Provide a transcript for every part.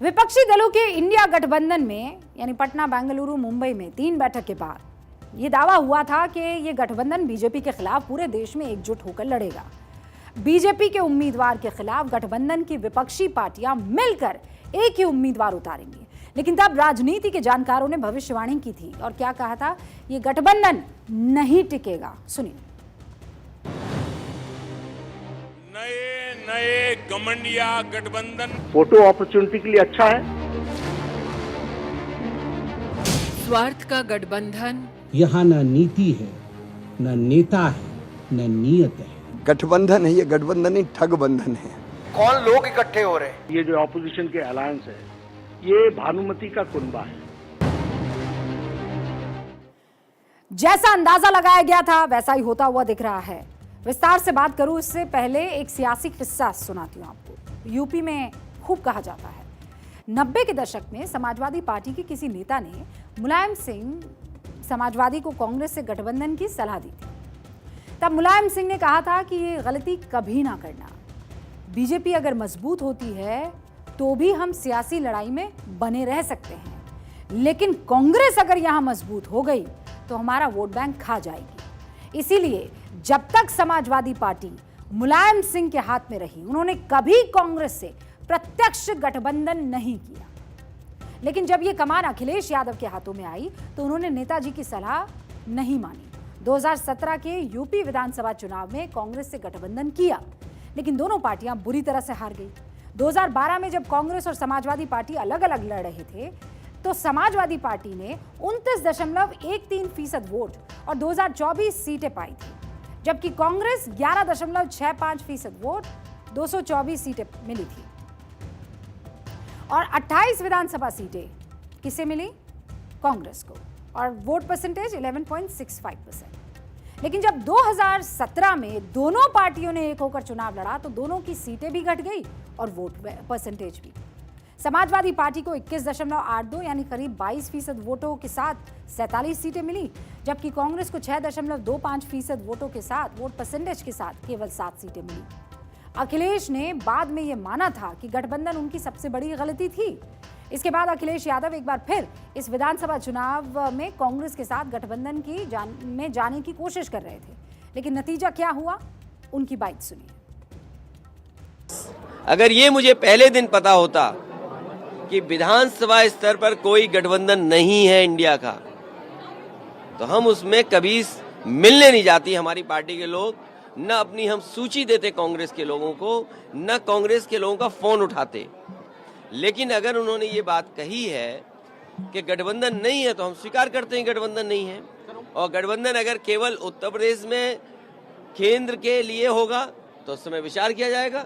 विपक्षी दलों के इंडिया गठबंधन में यानी पटना, बेंगलुरु, मुंबई में 3 बैठक के बाद ये दावा हुआ था कि ये गठबंधन बीजेपी के खिलाफ पूरे देश में एकजुट होकर लड़ेगा। बीजेपी के उम्मीदवार के खिलाफ गठबंधन की विपक्षी पार्टियां मिलकर एक ही उम्मीदवार उतारेंगी। लेकिन तब राजनीति के जानकारों ने भविष्यवाणी की थी और क्या कहा था, ये गठबंधन नहीं टिकेगा। सुनिए। नए घमंडिया गठबंधन फोटो अपॉर्चुनिटी के लिए अच्छा है। स्वार्थ का गठबंधन यहाँ न नीति है, न नेता है, न नीयत है। गठबंधन है, ये गठबंधन नहीं ठग बंधन है। कौन लोग इकट्ठे हो रहे हैं? ये जो ऑपोजिशन के अलायंस है, ये भानुमति का कुनबा है। जैसा अंदाजा लगाया गया था वैसा ही होता हुआ दिख रहा है। विस्तार से बात करूं इससे पहले एक सियासी किस्सा सुनाती हूं आपको। यूपी में खूब कहा जाता है, 90 के दशक में समाजवादी पार्टी के किसी नेता ने मुलायम सिंह समाजवादी को कांग्रेस से गठबंधन की सलाह दी थी। तब मुलायम सिंह ने कहा था कि ये गलती कभी ना करना। बीजेपी अगर मजबूत होती है तो भी हम सियासी लड़ाई में बने रह सकते हैं, लेकिन कांग्रेस अगर यहां मजबूत हो गई तो हमारा वोट बैंक खा जाएगी। इसीलिए जब तक समाजवादी पार्टी मुलायम सिंह के हाथ में रही, उन्होंने कभी कांग्रेस से प्रत्यक्ष गठबंधन नहीं किया। लेकिन जब यह कमान अखिलेश यादव के हाथों में आई तो उन्होंने नेताजी की सलाह नहीं मानी। 2017 के यूपी विधानसभा चुनाव में कांग्रेस से गठबंधन किया, लेकिन दोनों पार्टियां बुरी तरह से हार गई। 2012 में जब कांग्रेस और समाजवादी पार्टी अलग अलग लड़ रहे थे तो समाजवादी पार्टी ने 29.13% वोट और 2024 सीटें पाई थी, जबकि कांग्रेस 11.65% वोट 224 सीटें मिली थी और 28 विधानसभा सीटें किसे मिली? कांग्रेस को, और वोट परसेंटेज 11.65%। लेकिन जब 2017 में दोनों पार्टियों ने एक होकर चुनाव लड़ा तो दोनों की सीटें भी घट गई और वोट परसेंटेज भी। समाजवादी पार्टी को 21.82 यानी करीब 22% वोटों के साथ 47 सीटें मिली, जबकि कांग्रेस को 6.25% वोटों के साथ वोट परसेंटेज के साथ केवल 7 सीटें मिली। अखिलेश ने बाद में यह माना था कि गठबंधन उनकी सबसे बड़ी गलती थी। इसके बाद अखिलेश यादव एक बार फिर इस विधानसभा चुनाव में कांग्रेस के साथ गठबंधन में जाने की कोशिश कर रहे थे, लेकिन नतीजा क्या हुआ, उनकी बात सुनिए। अगर ये मुझे पहले दिन पता होता कि विधानसभा स्तर पर कोई गठबंधन नहीं है इंडिया का, तो हम उसमें कभी मिलने नहीं जाती हमारी पार्टी के लोग, न अपनी हम सूची देते कांग्रेस के लोगों को, न कांग्रेस के लोगों का फोन उठाते। लेकिन अगर उन्होंने ये बात कही है कि गठबंधन नहीं है तो हम स्वीकार करते हैं गठबंधन नहीं है, और गठबंधन अगर केवल उत्तर प्रदेश में केंद्र के लिए होगा तो उस समय विचार किया जाएगा।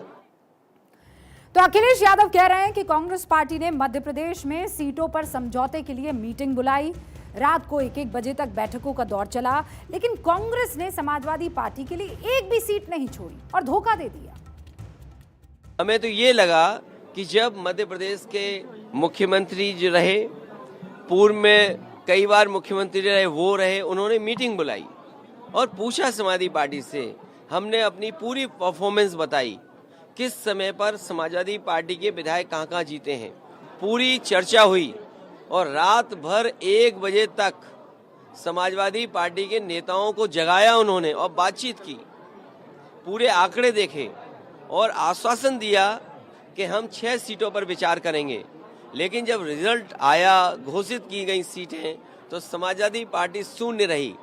तो अखिलेश यादव कह रहे हैं कि कांग्रेस पार्टी ने मध्य प्रदेश में सीटों पर समझौते के लिए मीटिंग बुलाई, रात को 1-1 बजे तक बैठकों का दौर चला, लेकिन कांग्रेस ने समाजवादी पार्टी के लिए एक भी सीट नहीं छोड़ी और धोखा दे दिया। हमें तो ये लगा कि जब मध्य प्रदेश के मुख्यमंत्री जो रहे, पूर्व में कई बार मुख्यमंत्री रहे, वो रहे, उन्होंने मीटिंग बुलाई और पूछा समाजवादी पार्टी से, हमने अपनी पूरी परफॉर्मेंस बताई, किस समय पर समाजवादी पार्टी के विधायक कहाँ जीते हैं, पूरी चर्चा हुई और रात भर 1 बजे तक समाजवादी पार्टी के नेताओं को जगाया उन्होंने और बातचीत की, पूरे आंकड़े देखे और आश्वासन दिया कि हम 6 सीटों पर विचार करेंगे। लेकिन जब रिजल्ट आया, घोषित की गई सीटें, तो समाजवादी पार्टी शून्य रही।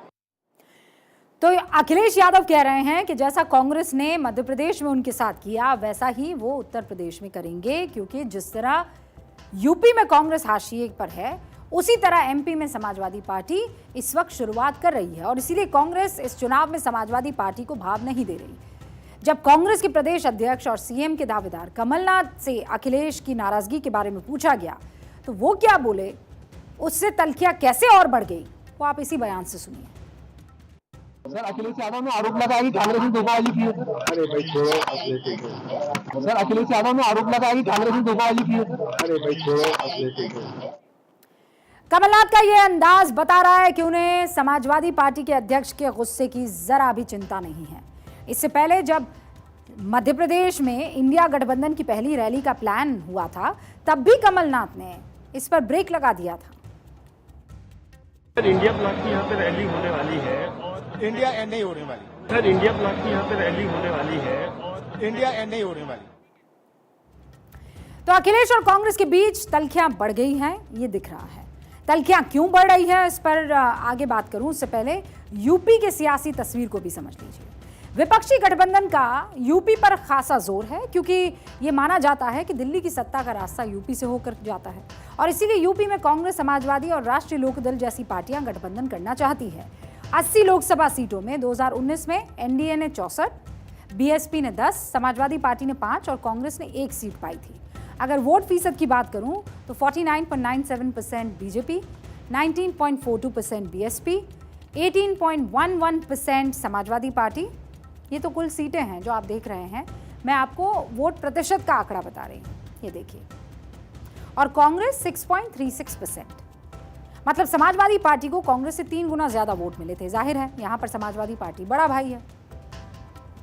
तो अखिलेश यादव कह रहे हैं कि जैसा कांग्रेस ने मध्य प्रदेश में उनके साथ किया वैसा ही वो उत्तर प्रदेश में करेंगे, क्योंकि जिस तरह यूपी में कांग्रेस हाशिए पर है, उसी तरह एमपी में समाजवादी पार्टी इस वक्त शुरुआत कर रही है और इसीलिए कांग्रेस इस चुनाव में समाजवादी पार्टी को भाव नहीं दे रही। जब कांग्रेस के प्रदेश अध्यक्ष और सीएम के दावेदार कमलनाथ से अखिलेश की नाराजगी के बारे में पूछा गया तो वो क्या बोले, उससे तल्खियां कैसे और बढ़ गई, वो आप इसी बयान से सुनिए। सर, अखिलेश यादव ने आरोप लगाया कि कांग्रेस ने धोखाबाजी की है। अरे भाई छोड़ो, सर, अखिलेश यादव ने आरोप लगाया कि कांग्रेस ने धोखाबाजी की है। अरे भाई छोड़ो। कमलनाथ का यह अंदाज बता रहा है कि उन्हें समाजवादी पार्टी के अध्यक्ष के गुस्से की जरा भी चिंता नहीं है। इससे पहले जब मध्य प्रदेश में इंडिया गठबंधन की पहली रैली का प्लान हुआ था, तब भी कमलनाथ ने इस पर ब्रेक लगा दिया था। सर इंडिया ब्लॉक की यहाँ पे रैली होने वाली है और इंडिया एंड नहीं होने वाली। सर इंडिया ब्लॉक की यहाँ पे रैली होने वाली है और इंडिया एंड नहीं होने वाली। तो अखिलेश और कांग्रेस के बीच तल्खियां बढ़ गई हैं, ये दिख रहा है। तल्खियां क्यों बढ़ रही है, इस पर आगे बात करूं उससे पहले यूपी के सियासी तस्वीर को भी समझ लीजिए। विपक्षी गठबंधन का यूपी पर खासा जोर है, क्योंकि ये माना जाता है कि दिल्ली की सत्ता का रास्ता यूपी से होकर जाता है और इसीलिए यूपी में कांग्रेस, समाजवादी और राष्ट्रीय लोकदल जैसी पार्टियां गठबंधन करना चाहती है। 80 लोकसभा सीटों में 2019 में एनडीए ने 64, बीएसपी ने 10, समाजवादी पार्टी ने 5 और कांग्रेस ने 1 सीट पाई थी। अगर वोट फीसद की बात करूं तो 49.97% बीजेपी, 19.42% बीएसपी, 18.11% समाजवादी पार्टी। ये तो कुल सीटें हैं जो आप देख रहे हैं। मैं आपको वोट प्रतिशत का आंकड़ा बता रही हूँ, ये देखिए। और कांग्रेस 6.36%। मतलब समाजवादी पार्टी को कांग्रेस से 3 गुना ज्यादा वोट मिले थे। जाहिर है यहाँ पर समाजवादी पार्टी बड़ा भाई है।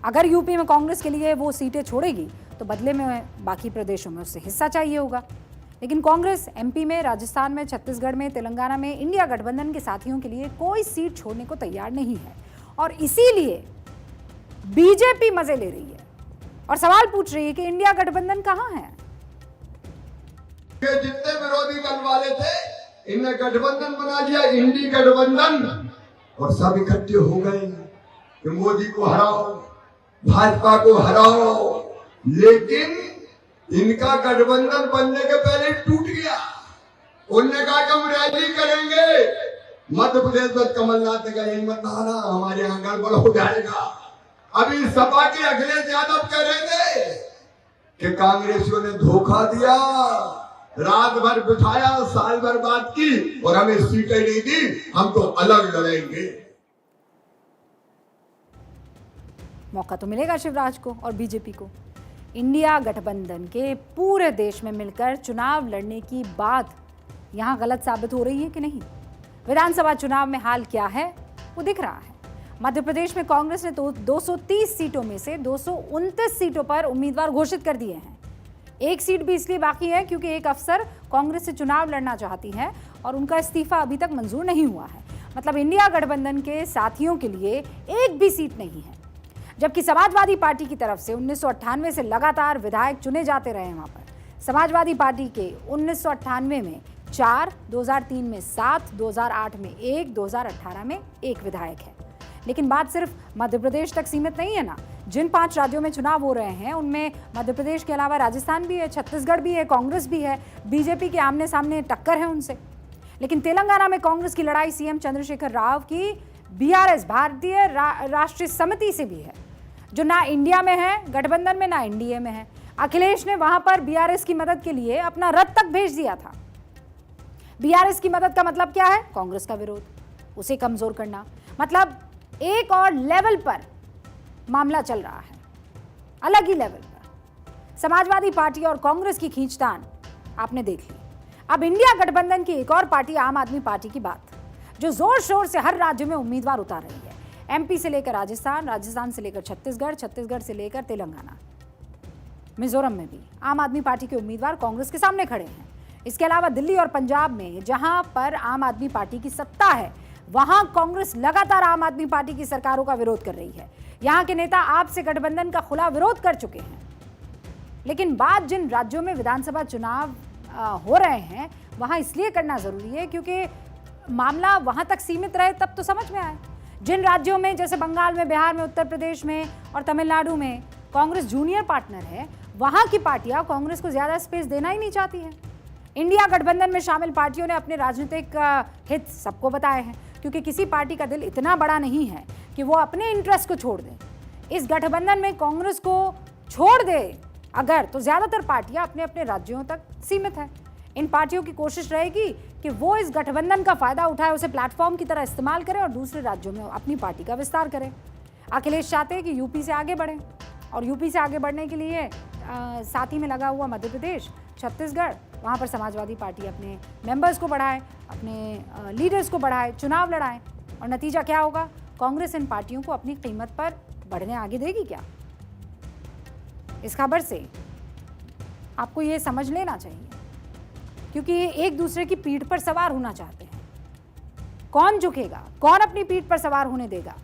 अगर यूपी में कांग्रेस के लिए वो सीटें छोड़ेगी तो बदले में बाकी प्रदेशों में उससे हिस्सा चाहिए होगा। लेकिन कांग्रेस एमपी में, राजस्थान में, छत्तीसगढ़ में, तेलंगाना में इंडिया गठबंधन के साथियों के लिए कोई सीट छोड़ने को तैयार नहीं है और इसीलिए बीजेपी मजे ले रही है और सवाल पूछ रही है कि इंडिया गठबंधन कहां है। जितने विरोधी दल वाले थे इनने गठबंधन बना दिया, इंडी गठबंधन, और सब इकट्ठे हो गए कि मोदी को हराओ, भाजपा को हराओ। लेकिन इनका गठबंधन बनने के पहले टूट गया। उनने कहा कि हम रैली करेंगे। मध्य प्रदेश में कमलनाथ ने कहा मत आना, हमारे यहाँ गड़बड़ हो जाएगा। अभी सपा के अखिलेश यादव कह रहे थे कि कांग्रेसियों ने धोखा दिया, रात भर बिठाया, साल भर बात की और हमें सीटें नहीं दी, हम तो अलग लड़ेंगे। मौका तो मिलेगा शिवराज को और बीजेपी को। इंडिया गठबंधन के पूरे देश में मिलकर चुनाव लड़ने की बात यहां गलत साबित हो रही है कि नहीं? विधानसभा चुनाव में हाल क्या है वो दिख रहा है। मध्य प्रदेश में कांग्रेस ने तो 230 सीटों में से 229 सीटों पर उम्मीदवार घोषित कर दिए हैं। एक सीट भी इसलिए बाकी है क्योंकि एक अफसर कांग्रेस से चुनाव लड़ना चाहती है और उनका इस्तीफा अभी तक मंजूर नहीं हुआ है। मतलब इंडिया गठबंधन के साथियों के लिए एक भी सीट नहीं है। जबकि समाजवादी पार्टी की तरफ से 1998 से लगातार विधायक चुने जाते रहे। वहां पर समाजवादी पार्टी के 1998 में 4, 2003 में 7, 2008 में 1, 2018 में 1 विधायक है। लेकिन बात सिर्फ मध्य प्रदेश तक सीमित नहीं है ना। जिन 5 राज्यों में चुनाव हो रहे हैं उनमें मध्य प्रदेश के अलावा राजस्थान भी है, छत्तीसगढ़ भी है, कांग्रेस भी है। बीजेपी के आमने सामने टक्कर है उनसे। लेकिन तेलंगाना में कांग्रेस की लड़ाई सीएम चंद्रशेखर राव की बीआरएस, भारतीय राष्ट्रीय समिति से भी है, जो ना इंडिया में है गठबंधन में, ना एनडीए में है। अखिलेश ने वहां पर बीआरएस की मदद के लिए अपना रथ तक भेज दिया था। बीआरएस की मदद का मतलब क्या है? कांग्रेस का विरोध, उसे कमजोर करना। मतलब एक और लेवल पर मामला चल रहा है, अलग ही लेवल पर। समाजवादी पार्टी और कांग्रेस की खींचतान आपने देख ली। अब इंडिया गठबंधन की एक और पार्टी आम आदमी पार्टी की बात, जो जोर शोर से हर राज्य में उम्मीदवार उतार रही है। एमपी से लेकर राजस्थान, राजस्थान से लेकर छत्तीसगढ़, छत्तीसगढ़ से लेकर तेलंगाना, मिजोरम में भी आम आदमी पार्टी के उम्मीदवार कांग्रेस के सामने खड़े हैं। इसके अलावा दिल्ली और पंजाब में जहां पर आम आदमी पार्टी की सत्ता है, वहां कांग्रेस लगातार आम आदमी पार्टी की सरकारों का विरोध कर रही है। यहां के नेता आपसे गठबंधन का खुला विरोध कर चुके हैं। लेकिन बात जिन राज्यों में विधानसभा चुनाव हो रहे हैं वहां इसलिए करना जरूरी है क्योंकि मामला वहां तक सीमित रहे तब तो समझ में आए। जिन राज्यों में जैसे बंगाल में, बिहार में, उत्तर प्रदेश में और तमिलनाडु में कांग्रेस जूनियर पार्टनर है, वहां की पार्टियां कांग्रेस को ज्यादा स्पेस देना ही नहीं चाहती हैं। इंडिया गठबंधन में शामिल पार्टियों ने अपने राजनीतिक हित सबको बताए हैं, क्योंकि किसी पार्टी का दिल इतना बड़ा नहीं है कि वो अपने इंटरेस्ट को छोड़ दे। इस गठबंधन में कांग्रेस को छोड़ दे अगर, तो ज्यादातर पार्टियां अपने अपने राज्यों तक सीमित है। इन पार्टियों की कोशिश रहेगी कि वो इस गठबंधन का फायदा उठाए, उसे प्लेटफॉर्म की तरह इस्तेमाल करें और दूसरे राज्यों में अपनी पार्टी का विस्तार करें। अखिलेश चाहते हैं कि यूपी से आगे बढ़ें और यूपी से आगे बढ़ने के लिए साथ ही में लगा हुआ मध्य प्रदेश, छत्तीसगढ़, वहाँ पर समाजवादी पार्टी अपने मेंबर्स को बढ़ाए, अपने लीडर्स को बढ़ाए, चुनाव लड़ाएं। और नतीजा क्या होगा? कांग्रेस इन पार्टियों को अपनी कीमत पर बढ़ने आगे देगी क्या? इस खबर से आपको ये समझ लेना चाहिए, क्योंकि ये एक दूसरे की पीठ पर सवार होना चाहते हैं। कौन झुकेगा, कौन अपनी पीठ पर सवार होने देगा,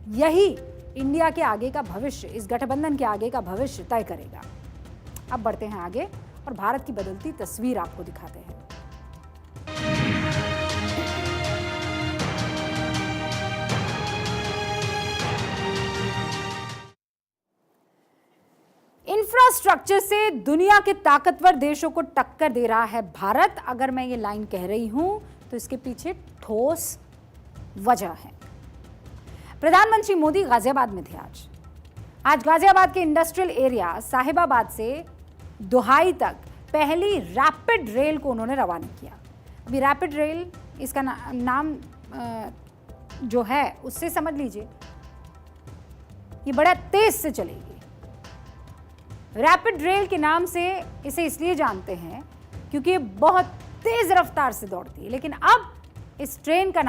यही इंडिया के आगे का भविष्य, इस गठबंधन के आगे का भविष्य तय करेगा। अब बढ़ते हैं आगे और भारत की बदलती तस्वीर आपको दिखाते हैं। इंफ्रास्ट्रक्चर से दुनिया के ताकतवर देशों को टक्कर दे रहा है भारत। अगर मैं ये लाइन कह रही हूं तो इसके पीछे ठोस वजह है। प्रधानमंत्री मोदी गाजियाबाद में थे आज गाजियाबाद के इंडस्ट्रियल एरिया साहिबाबाद से दोहाई तक पहली रैपिड रेल को उन्होंने रवाना किया। अभी रैपिड रेल इसका नाम जो है उससे समझ लीजिए ये बड़ा तेज से चलेगी। रैपिड रेल के नाम से इसे इसलिए जानते हैं क्योंकि ये बहुत तेज रफ्तार से दौड़ती है। लेकिन अब इस ट्रेन का नाम